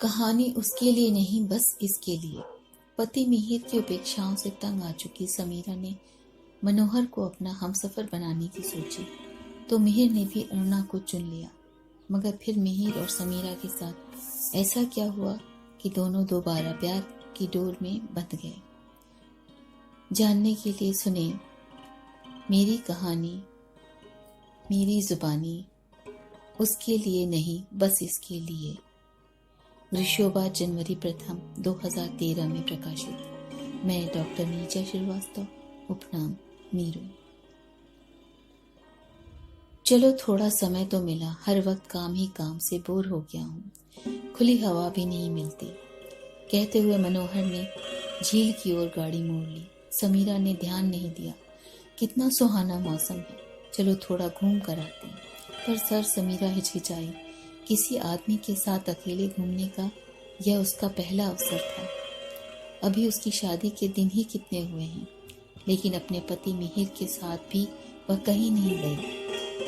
कहानी उसके लिए नहीं, बस इसके लिए। पति मिहिर की उपेक्षाओं से तंग आ चुकी समीरा ने मनोहर को अपना हमसफर बनाने की सोची तो मिहिर ने भी अरुणा को चुन लिया। मगर फिर मिहिर और समीरा के साथ ऐसा क्या हुआ कि दोनों दोबारा प्यार की डोर में बंध गए। जानने के लिए सुने मेरी कहानी, मेरी जुबानी, उसके लिए नहीं, बस इसके लिए। वृषोबा जनवरी 1 2013 में प्रकाशित। मैं डॉक्टर नीचा श्रीवास्तव, उपनाम मीरू। चलो थोड़ा समय तो मिला, हर वक्त काम ही काम से बोर हो गया हूँ, खुली हवा भी नहीं मिलती। कहते हुए मनोहर ने झील की ओर गाड़ी मोड़ ली। समीरा ने ध्यान नहीं दिया। कितना सुहाना मौसम है, चलो थोड़ा घूम कर आते हैं। पर सर, समीरा हिचकिचाई। किसी आदमी के साथ अकेले घूमने का यह उसका पहला अवसर था। अभी उसकी शादी के दिन ही कितने हुए हैं, लेकिन अपने पति मिहिर के साथ भी वह कहीं नहीं गई।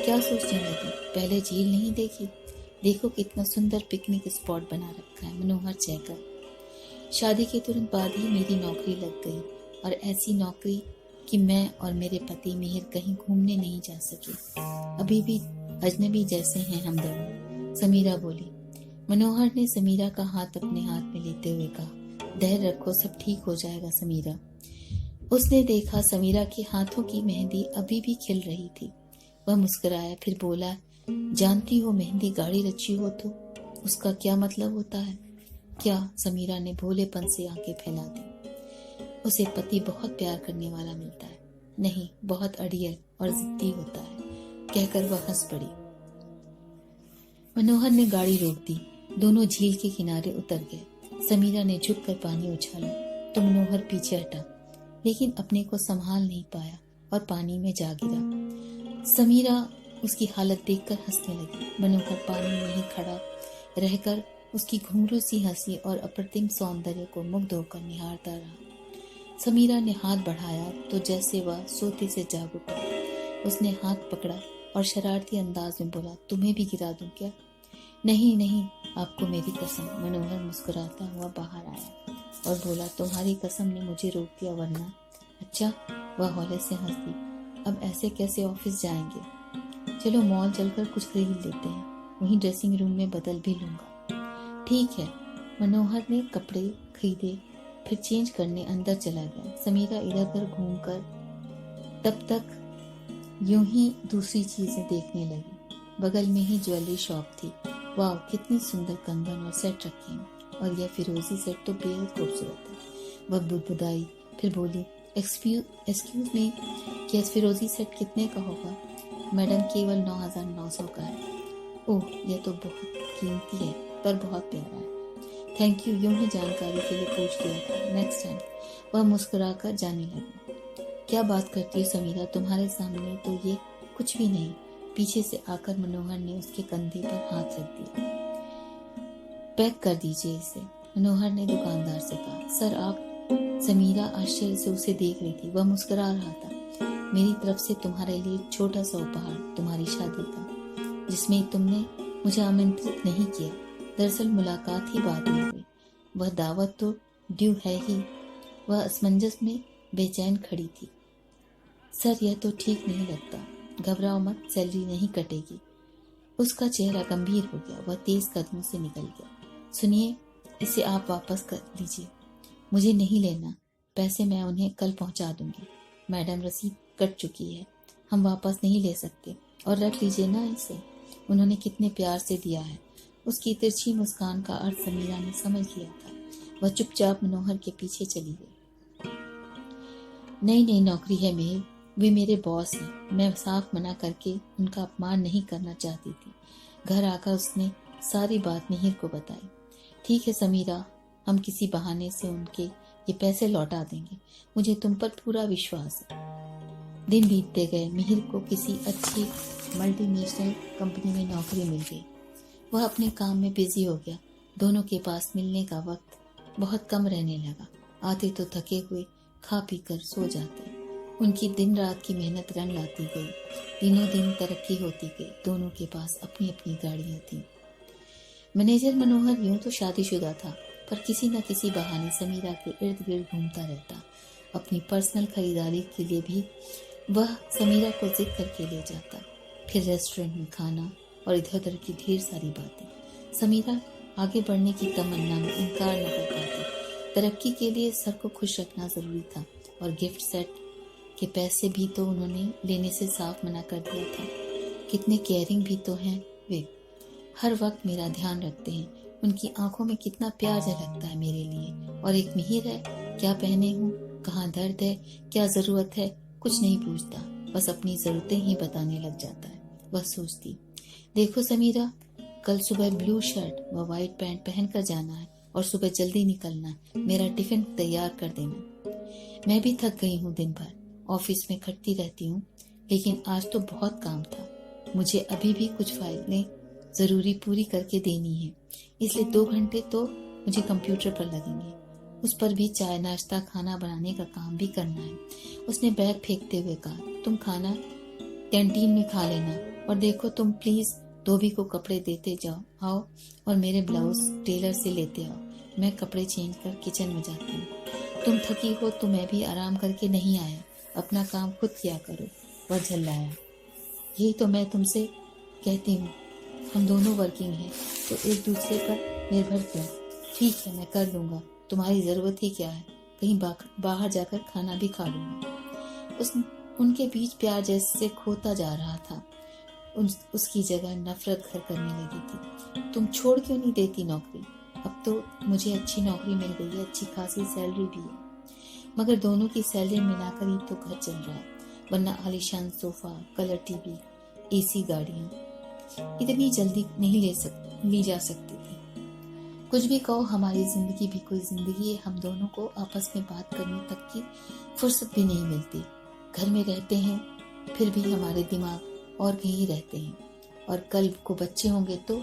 क्या सोचने लगी, पहले झील नहीं देखी? देखो कितना सुंदर पिकनिक स्पॉट बना रखा है, मनोहर चहकर। शादी के तुरंत बाद ही मेरी नौकरी लग गई, और ऐसी नौकरी कि मैं और मेरे पति मिहिर कहीं घूमने नहीं जा सके। अभी भी अजनबी जैसे हैं हम दोनों, समीरा बोली। मनोहर ने समीरा का हाथ अपने हाथ में लेते हुए कहा, धैर्य रखो, सब ठीक हो जाएगा समीरा। उसने देखा समीरा के हाथों की मेहंदी अभी भी खिल रही थी। वह मुस्कुराया, फिर बोला, जानती हो मेहंदी गाढ़ी रची हो तो उसका क्या मतलब होता है? क्या? समीरा ने भोलेपन से आंखें फैला दी। उसे पति बहुत प्यार करने वाला मिलता है, नहीं बहुत अड़ियल और जिद्दी होता है, कहकर वह हंस पड़ी। मनोहर ने गाड़ी रोक दी। दोनों झील के किनारे उतर गए। समीरा ने झुककर पानी उछाला तो मनोहर पीछे हटा, लेकिन अपने को संभाल नहीं पाया और पानी में जा गिरा। समीरा उसकी हालत देखकर हंसने लगी। मनोहर पानी में ही खड़ा रहकर उसकी घुंघरू सी हंसी और अप्रतिम सौंदर्य को मुग्ध होकर निहारता रहा। समीरा ने हाथ बढ़ाया तो जैसे वह सोते से जाग उठा। उसने हाथ पकड़ा और शरारती अंदाज में बोला, तुम्हें भी गिरा दूं क्या? नहीं नहीं, आपको मेरी कसम। मनोहर मुस्कुराता हुआ बाहर आया और बोला, तुम्हारी कसम ने मुझे रोक दिया, वरना। अच्छा, वह हौले से हंस दी। अब ऐसे कैसे ऑफिस जाएंगे? चलो मॉल चलकर कुछ खरीद लेते हैं, वहीं ड्रेसिंग रूम में बदल भी लूंगा। ठीक है। मनोहर ने कपड़े खरीदे, फिर चेंज करने अंदर चला गया। समीरा इधर उधर घूमकर तब तक यूं ही दूसरी चीजें देखने लगी। बगल में ही ज्वेलरी शॉप थी। वाह, कितनी सुंदर कंगन और सेट रखे हैं, और यह फिरोजी सेट तो बेहद खूबसूरत है। वह बुदबुदाई, फिर बोली, एक्सक्यूज मी, क्या फिरोजी सेट कितने का होगा? मैडम, केवल 9,900 का है। ओह, यह तो बहुत कीमती है, पर बहुत प्यारा है। थैंक यू, यूं ही जानकारी के लिए पूछ लिया था, नेक्स्ट टाइम। वह मुस्कुराकर जाने लगी। क्या बात करती है समीरा, तुम्हारे सामने तो ये कुछ भी नहीं। पीछे से आकर मनोहर ने उसके कंधे पर हाथ रख दिया। पैक कर दीजिए इसे, मनोहर ने दुकानदार से कहा। सर आप? समीरा आश्चर्य से उसे देख रही थी। वह मुस्कुरा रहा था। मेरी तरफ से तुम्हारे लिए छोटा सा उपहार, तुम्हारी शादी का, जिसमें तुमने मुझे आमंत्रित नहीं किया। दरअसल मुलाकात ही बाद में हुई, वह दावत तो ड्यू है ही। वह असमंजस में बेचैन खड़ी थी। सर, यह तो ठीक नहीं लगता। घबराओ मत, सैलरी नहीं कटेगी। उसका चेहरा गंभीर हो गया। वह तेज कदमों से निकल गया। सुनिए, इसे आप वापस कर लीजिए, मुझे नहीं लेना। पैसे मैं उन्हें कल पहुंचा दूंगी। मैडम, रसीद कट चुकी है, हम वापस नहीं ले सकते। और रख लीजिए ना इसे, उन्होंने कितने प्यार से दिया है। उसकी तिरछी मुस्कान का अर्थ समीरा ने समझ लिया था। वह चुपचाप मनोहर के पीछे चली गई। नई नई नौकरी है मेरी, वे मेरे बॉस हैं। मैं साफ मना करके उनका अपमान नहीं करना चाहती थी। घर आकर उसने सारी बात मिहिर को बताई। ठीक है समीरा, हम किसी बहाने से उनके ये पैसे लौटा देंगे, मुझे तुम पर पूरा विश्वास है। दिन बीतते गए। मिहिर को किसी अच्छी मल्टीनेशनल कंपनी में नौकरी मिल गई। वह अपने काम में बिजी हो गया। दोनों के पास मिलने का वक्त बहुत कम रहने लगा। आते तो थके हुए, खा पी कर सो जाते। उनकी दिन रात की मेहनत रंग लाती गई। दिनों दिन तरक्की होती गई। दोनों के पास अपनी अपनी गाड़ियां थीं। मैनेजर मनोहर यूं तो शादीशुदा था, पर किसी न किसी बहाने समीरा के इर्द गिर्द घूमता रहता। अपनी पर्सनल खरीदारी के लिए भी वह समीरा को जिद करके ले जाता। फिर रेस्टोरेंट में खाना और इधर उधर की ढेर सारी बातें। समीरा आगे बढ़ने की तमन्ना में इनकार न कर पाती। तरक्की के लिए सबको खुश रखना जरूरी था और गिफ्ट सेट के पैसे भी तो उन्होंने लेने से साफ मना कर दिया था। कितने केयरिंग भी तो हैं वे, हर वक्त मेरा ध्यान रखते हैं। उनकी आंखों में कितना प्यार झलकता है मेरे लिए। और एक मिहिर है, क्या पहने हूँ, कहाँ दर्द है, क्या जरूरत है, कुछ नहीं पूछता, बस अपनी जरूरतें ही बताने लग जाता है। वह सोचती, देखो समीरा, कल सुबह ब्लू शर्ट व व्हाइट पैंट पहनकर जाना है और सुबह जल्दी निकलना है। मेरा टिफिन तैयार कर देना। मैं भी थक गई हूँ, दिन भर ऑफिस में खटती रहती हूँ, लेकिन आज तो बहुत काम था। मुझे अभी भी कुछ फाइलें जरूरी पूरी करके देनी है, इसलिए 2 घंटे तो मुझे कंप्यूटर पर लगेंगे। उस पर भी चाय नाश्ता खाना बनाने का काम भी करना है। उसने बैग फेंकते हुए कहा, तुम खाना कैंटीन में खा लेना, और देखो तुम प्लीज धोबी को कपड़े देते आओ और मेरे ब्लाउज टेलर से लेते आओ। मैं कपड़े चेंज कर किचन में जाती हूँ। तुम थकी हो तो मैं भी आराम करके नहीं आया, अपना काम खुद किया करो। वह झल्लाया, यही तो मैं तुमसे कहती हूँ, हम दोनों वर्किंग हैं तो एक दूसरे पर निर्भर क्यों। ठीक है, मैं कर लूँगा, तुम्हारी ज़रूरत ही क्या है, कहीं बाहर जाकर खाना भी खा लूँगा। उनके बीच प्यार जैसे खोता जा रहा था। उसकी जगह नफरत घर करने लगी थी। तुम छोड़ क्यों नहीं देती नौकरी? अब तो मुझे अच्छी नौकरी मिल गई है, अच्छी खासी सैलरी भी है, मगर दोनों की सैलरी मिलाकर ही तो घर चल रहा है, वरना आलीशान सोफा, कलर टीवी, एसी गाड़ियाँ इतनी जल्दी नहीं ली जा सकती थी। कुछ भी कहो, हमारी जिंदगी भी कोई जिंदगी है। हम दोनों को आपस में बात करने तक की फुर्सत भी नहीं मिलती। घर में रहते हैं फिर भी हमारे दिमाग और कहीं रहते हैं। और कल को बच्चे होंगे तो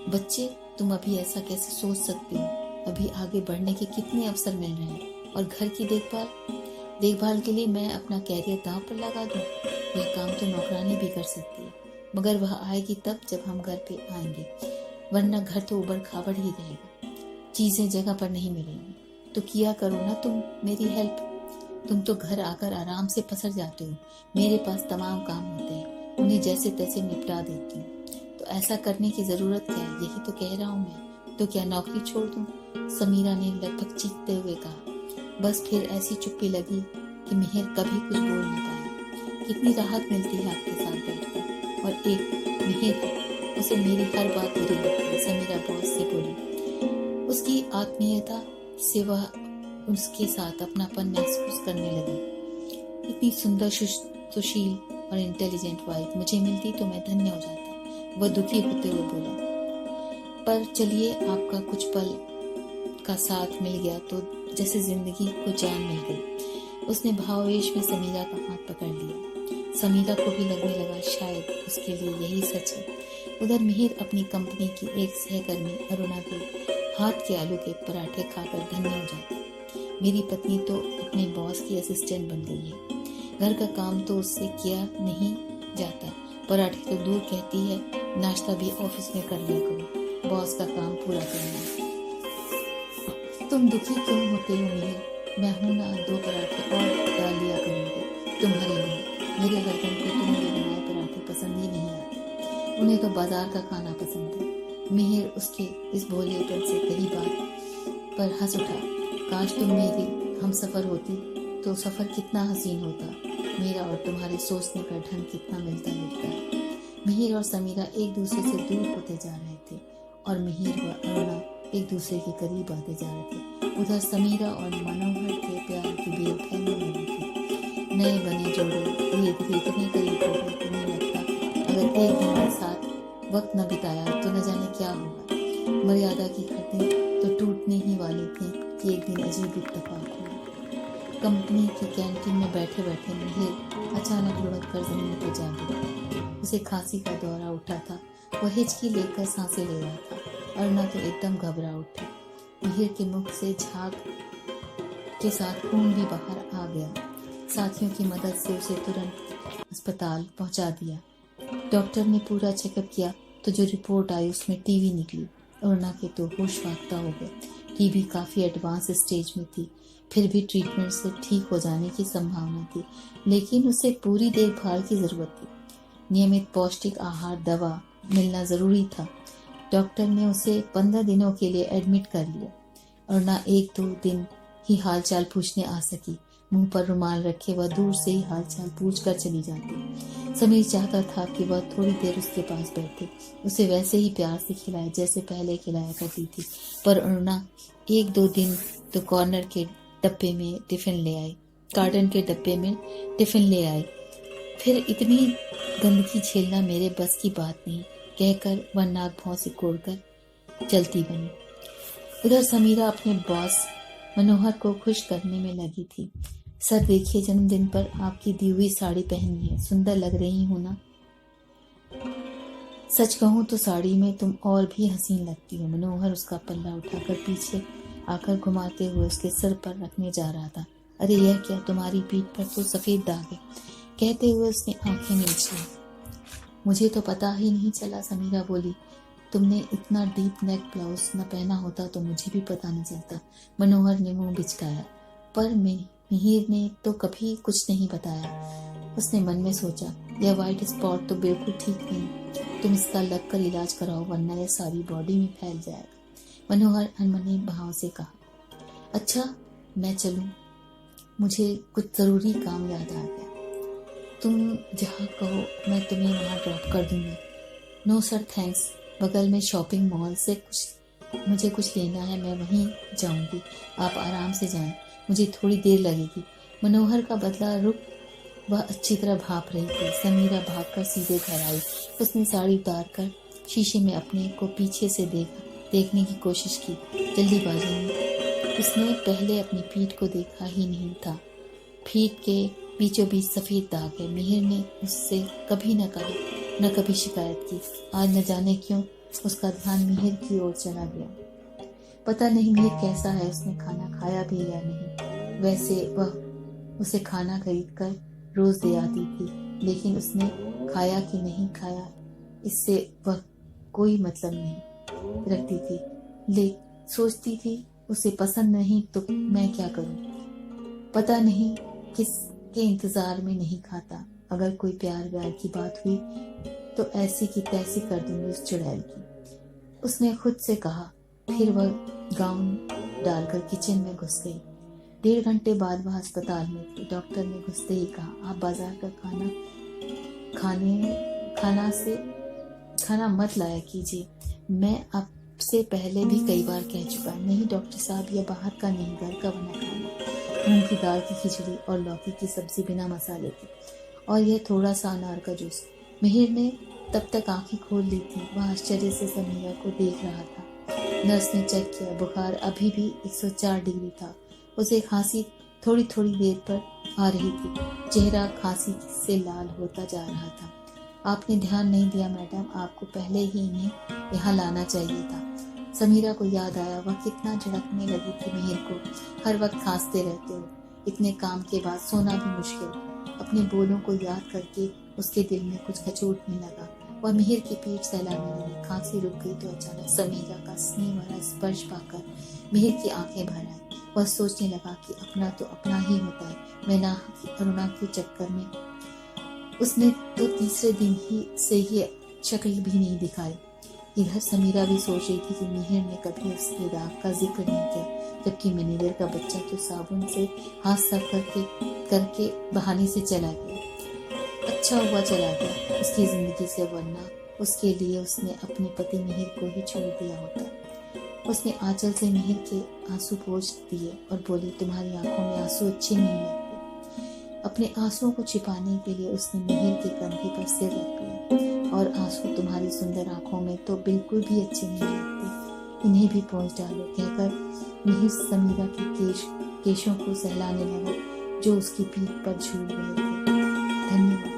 बच्चे, तुम अभी ऐसा कैसे सोच सकती हो? अभी आगे बढ़ने के कितने अवसर मिल रहे हैं। और घर की देखभाल के लिए मैं अपना कैरियर दांव पर लगा दूं? यह काम तो नौकरानी भी कर सकती है, मगर वह आएगी तब जब हम घर पे आएंगे, वरना घर तो उबड़ खाबड़ ही रहेगा, चीजें जगह पर नहीं मिलेंगी। तो किया करो ना तुम मेरी हेल्प। तुम तो घर आकर आराम से पसर जाते हो, मेरे पास तमाम काम होते हैं, उन्हें जैसे तैसे निपटा देती हूँ। तो ऐसा करने की जरूरत क्या है? यही तो कह रहा हूँ मैं। तो क्या नौकरी छोड़ दूँ? समीरा ने लगभग चीखते हुए कहा। बस फिर ऐसी चुप्पी लगी कि मिहिर कभी कुछ बोल न पाया। कितनी राहत मिलती है आपके साथ बैठकर। और एक मिहिर है, उसे मेरी हर बात बुरी लगती है, समीरा बॉस से बोली। उसकी आत्मीयता से वह उसके साथ अपनापन महसूस करने लगी। इतनी सुंदर, सुशील और इंटेलिजेंट वाइफ मुझे मिलती तो मैं धन्य हो जाता, वह दुखी होते हुए बोला। पर चलिए, आपका कुछ पल का साथ मिल गया तो जैसे जिंदगी को जान मिल गई। उसने भावावेश में समीरा का हाथ पकड़ लिया। समीरा को भी लगने लगा शायद उसके लिए यही सच है। उधर मिहिर अपनी कंपनी की एक सहकर्मी अरुणा के हाथ के आलू के पराठे खाकर धन्य हो जाती। मेरी पत्नी तो अपने बॉस की असिस्टेंट बन गई है, घर का काम तो उससे किया नहीं जाता, पराठे तो दूर कहती है, नाश्ता भी ऑफिस में कर लिया करो, बॉस का काम पूरा करना। तुम दुखी क्यों होते हो मिहिर? मैं हूं ना, 2 पराठे और डाल लिया करूंगी तुम्हारे लिए। मेरे हस्बैंड को तुम्हारे बनाए पराठे पसंद ही नहीं आते, उन्हें तो बाजार का खाना पसंद है। मिहिर उसके इस भोलेपन से कई बार पर हंस उठा। काश तुम मेरी हम सफर होती तो सफर कितना हसीन होता। मेरा और तुम्हारे सोचने का ढंग कितना मिलता जुलता है। मिहिर और समीरा एक दूसरे से दूर होते जा रहे थे और मिहिर व अरुणा एक दूसरे के करीब आते जा रहे थे। उधर समीरा और मनोहर के प्यार की बेल फैलने लगी थी। नए बने जोड़े धीरे धीरे इतने करीब हो गए, तुम्हें लगता अगर एक दिन के साथ वक्त न बिताया तो न जाने क्या होगा। मर्यादा की हदें तो टूटने ही वाली थी कि एक दिन अजीब इत्तेफाक हुआ। कंपनी की कैंटीन में बैठे बैठे मिहिर अचानक लुढ़क कर जमीन पर जा गिरा। उसे खांसी का दौरा उठा था, वह हिचकी लेकर सांसें ले रहा था। अरुणा तो एकदम घबरा उठी। मिहिर के मुख से झाग के साथ खून भी बाहर आ गया। साथियों की मदद से उसे तुरंत अस्पताल पहुंचा दिया। डॉक्टर ने पूरा चेकअप किया तो जो रिपोर्ट आई उसमें टीबी निकली। अरुणा के तो होश वाक्ता हो गए। टीबी काफी एडवांस स्टेज में थी, फिर भी ट्रीटमेंट से ठीक हो जाने की संभावना थी, लेकिन उसे पूरी देखभाल की जरूरत थी। नियमित पौष्टिक आहार, दवा मिलना जरूरी था। डॉक्टर ने उसे 15 दिनों के लिए एडमिट कर लिया। अरुणा 1-2 दिन ही हालचाल पूछने आ सकी। मुंह पर रुमाल रखे वह दूर से ही हालचाल पूछ कर चली जाती। समीर चाहता था कि वह थोड़ी देर उसके पास बैठे, उसे वैसे ही प्यार से खिलाए जैसे पहले खिलाया करती थी। पर अरुणा 1-2 दिन तो कार्टन के डब्बे में टिफिन ले आई। फिर इतनी गंदगी झेलना मेरे बस की बात नहीं, कहकर वह नाक भौं से कोड़कर चलती बनी। उधर समीरा अपने बॉस मनोहर को खुश करने में लगी थी। सर देखिए, जन्मदिन पर आपकी दी हुई साड़ी पहनी है, सुंदर लग रही हूं ना? सच कहूं तो साड़ी में तुम और भी हसीन लगती हो। मनोहर उसका पल्ला उठाकर पीछे आकर घुमाते हुए उसके सिर पर रखने जा रहा था। अरे यह क्या, तुम्हारी पीठ पर तो सफेद दाग है, कहते हुए उसने आंखें मीच ली। मुझे तो पता ही नहीं चला, समीरा बोली। तुमने इतना डीप नेक ब्लाउज न पहना होता तो मुझे भी पता नहीं चलता। मनोहर ने मुंह बिचकाया। पर मिहिर ने तो कभी कुछ नहीं बताया। उसने मन में सोचा, यह व्हाइट स्पॉट तो बिल्कुल ठीक नहीं, तुम इसका लग कर इलाज कराओ वरना यह सारी बॉडी में फैल जाएगा। मनोहर अनमने भाव से कहा, अच्छा मैं चलूं? मुझे कुछ जरूरी काम याद आ गया। तुम जहाँ कहो मैं तुम्हें वहाँ ड्रॉप कर दूंगा। नो सर थैंक्स, बगल में शॉपिंग मॉल से मुझे कुछ लेना है, मैं वहीं जाऊंगी, आप आराम से जाएं, मुझे थोड़ी देर लगेगी। मनोहर का बदला रुक वह अच्छी तरह भाप रही थी। समीरा भागकर सीधे घर आई। उसने साड़ी उतार कर शीशे में अपने को पीछे से देखने की कोशिश की। जल्दीबाजी में उसने पहले अपनी पीठ को देखा ही नहीं था। पीठ के बीचों बीच सफेद दाग है। मिहिर ने उससे कभी न कहा, न कभी शिकायत की। आज न जाने क्यों उसका ध्यान मिहिर की ओर चला गया। पता नहीं मिहिर कैसा है, उसने खाना खाया भी या नहीं। वैसे वह उसे खाना खरीद कर रोज दे आती थी, लेकिन उसने खाया कि नहीं खाया इससे वह कोई मतलब नहीं रखती थी। ले सोचती थी उसे पसंद नहीं तो मैं क्या करूं। पता नहीं किसके इंतजार में नहीं खाता। अगर कोई प्यार व्यार की बात हुई तो ऐसी की तैसी कर दूंगी उस चुड़ैल की, उसने खुद से कहा। फिर वह गाउन डालकर किचन में घुस गई। 1.5 घंटे बाद वह अस्पताल में थी। डॉक्टर ने घुसते ही कहा, आप बाजार का खाना मत लाया कीजिए। मैं आपसे पहले भी कई बार कह चुका। नहीं डॉक्टर साहब, यह बाहर का नहीं, घर का बना खाना। मूंग की दाल की खिचड़ी और लौकी की सब्जी बिना मसाले की, और यह थोड़ा सा अनार का जूस। मिहिर ने तब तक आंखें खोल ली थी। वह आश्चर्य से समीरा को देख रहा था। नर्स ने चेक किया, बुखार अभी भी 104 डिग्री था। उसे खांसी थोड़ी थोड़ी देर पर आ रही थी। चेहरा खांसी से लाल होता जा रहा था। आपने ध्यान नहीं दिया मैडम, आपको पहले ही इन्हें यहाँ लाना चाहिए था। समीरा को याद आया वह कितना झड़कने लगी थी मिहिर को। हर वक्त खांसते रहते हो, इतने काम के बाद सोना भी मुश्किल। अपने बोलों को याद करके उसके दिल में कुछ खचोटने लगा। वह मिहिर की पीठ सहलाने लगी। खांसी रुक गई तो अचानक समीरा का स्नेह भरा स्पर्श पाकर मिहिर की आंखें भर आई। वह सोचने लगा कि अपना तो अपना ही होता है, मैं ना अरुणा के चक्कर में। उसने तो तीसरे दिन ही से ये शक्ल भी नहीं दिखाई। इधर समीरा भी सोच रही थी कि मिहिर ने कभी उसके दाग का जिक्र नहीं किया, जबकि मैनेजर का बच्चा तो साबुन से हाथ साफ करके बहाने से चला गया। अच्छा हुआ चला गया उसकी जिंदगी से, वरना उसके लिए उसने अपने पति मिहिर को ही छोड़ दिया होता। उसने आंचल से मिहिर के आंसू पोंछ दिए और बोली, तुम्हारी आंखों में आंसू अच्छे नहीं लगते। अपने आंसुओं को छिपाने के लिए उसने मिहिर के कंधे पर सिर रख दिया। और आंसू तुम्हारी सुंदर आंखों में तो बिल्कुल भी अच्छे नहीं लगते, इन्हें भी पोंछ डालो, कहकर मिहिर समीरा के केशों को सहलाने लगा जो उसकी पीठ पर झूल रहे थे। धन्यवाद।